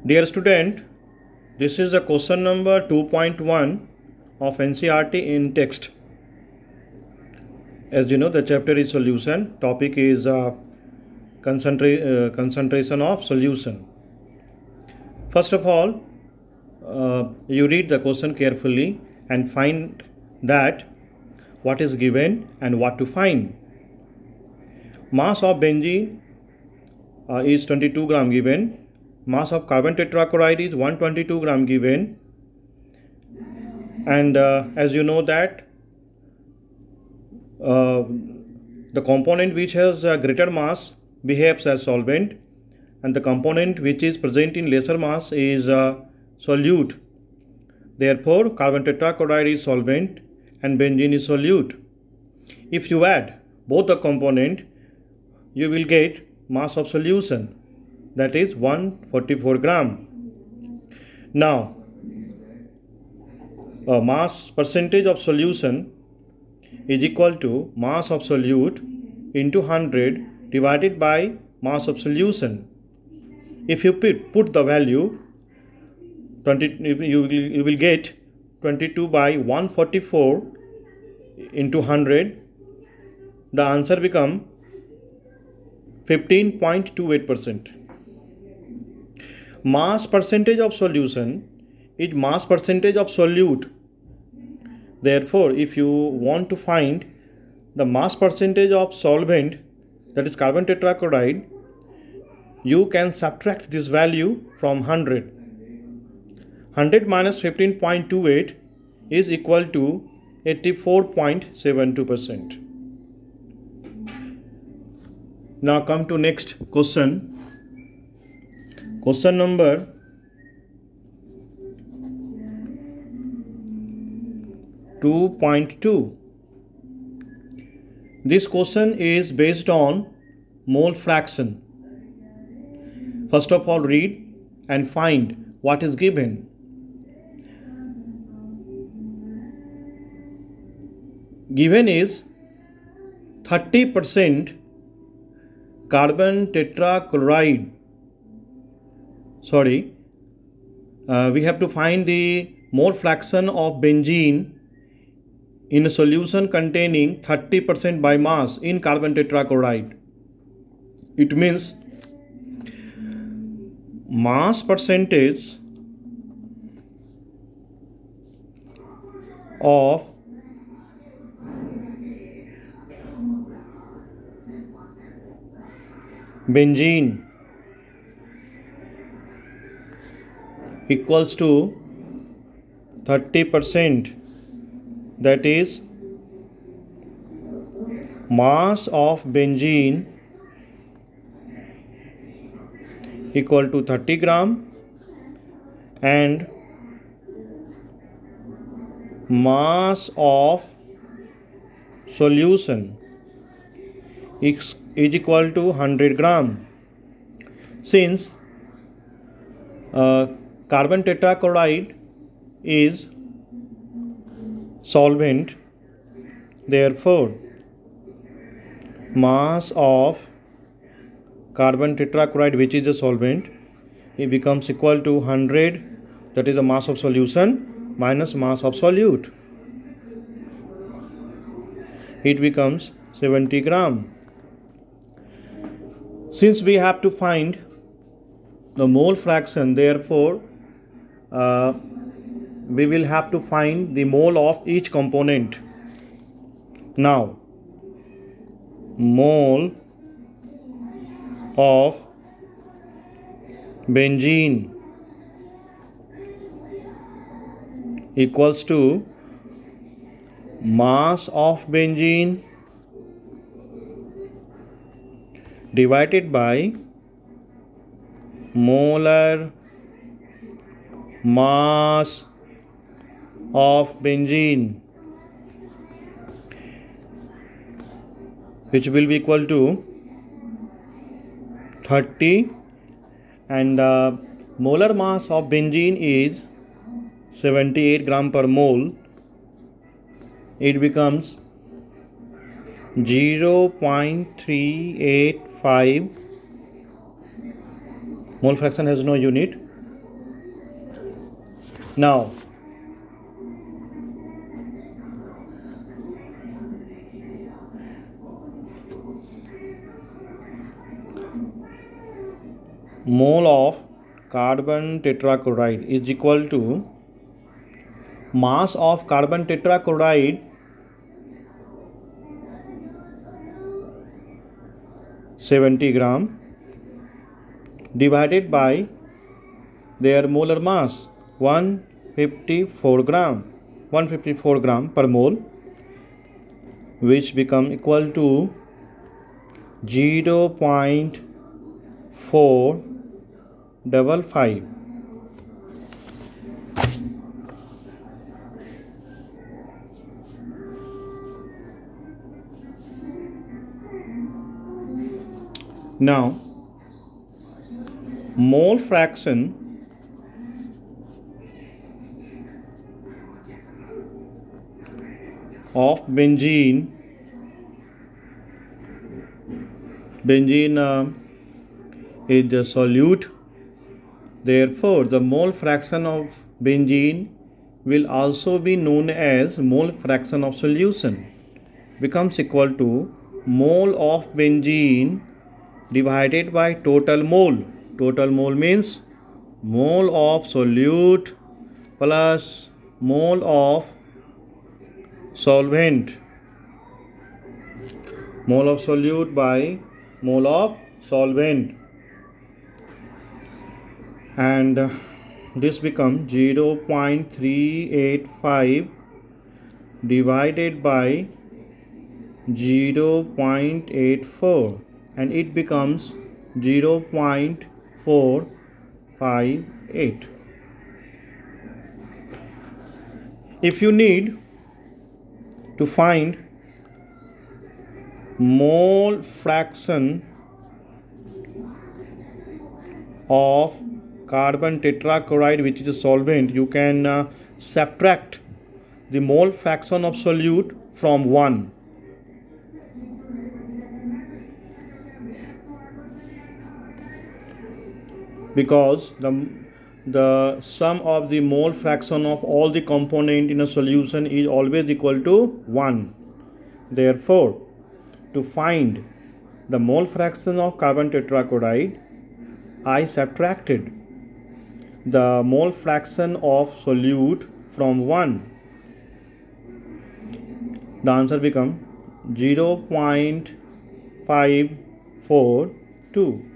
Dear student, this is the question number 2.1 of NCERT in text. As you know, the chapter is solution. Topic is concentration of solution. First of all, you read the question carefully and find that what is given and what to find. Mass of benzene is 22 gram given. Mass of carbon tetrachloride is 122 gram given. And as you know that the component which has greater mass behaves as solvent, and the component which is present in lesser mass is solute. Therefore, carbon tetrachloride is solvent and benzene is solute. If you add both the component, you will get mass of solution, that is 144 gram. Now, mass percentage of solution is equal to mass of solute into 100 divided by mass of solution. If you put the value 20, you will get 22 by 144 into 100. The answer become 15.28%. Mass percentage of solution is mass percentage of solute. Therefore, if you want to find the mass percentage of solvent, that is carbon tetrachloride, you can subtract this value from 100. 100 minus 15.28 is equal to 84.72%. Now come to next question. Question number 2.2. This question is based on mole fraction. First of all, read and find what is given. Given is 30% carbon tetrachloride. We have to find the mole fraction of benzene in a solution containing 30% by mass in carbon tetrachloride. It means mass percentage of benzene equals to 30%, that is mass of benzene equal to 30 gram and mass of solution is equal to 100 gram. Since carbon tetrachloride is solvent, therefore mass of carbon tetrachloride, which is a solvent, it becomes equal to 100, that is the mass of solution, minus mass of solute. It becomes 70 gram. Since we have to find the mole fraction, therefore we will have to find the mole of each component. Now, mole of benzene equals to mass of benzene divided by molar mass of benzene, which will be equal to 30, and molar mass of benzene is 78 gram per mole. It becomes 0.385. Mole fraction has no unit. Now, mole of carbon tetrachloride is equal to mass of carbon tetrachloride 70 gram divided by their molar mass 154 gram per mole, which become equal to 0.455. Now, mole fraction of benzene is the solute. Therefore, the mole fraction of benzene will also be known as mole fraction of solution, becomes equal to mole of benzene divided by total mole. Total mole means mole of solute plus mole of solvent. Mole of solute by mole of solvent, and this becomes 0.385 divided by 0.84, and it becomes 0.458. If you need to find mole fraction of carbon tetrachloride, which is a solvent, you can subtract the mole fraction of solute from 1. Because the sum of the mole fraction of all the component in a solution is always equal to 1. Therefore, to find the mole fraction of carbon tetrachloride, I subtracted the mole fraction of solute from 1. The answer becomes 0.542.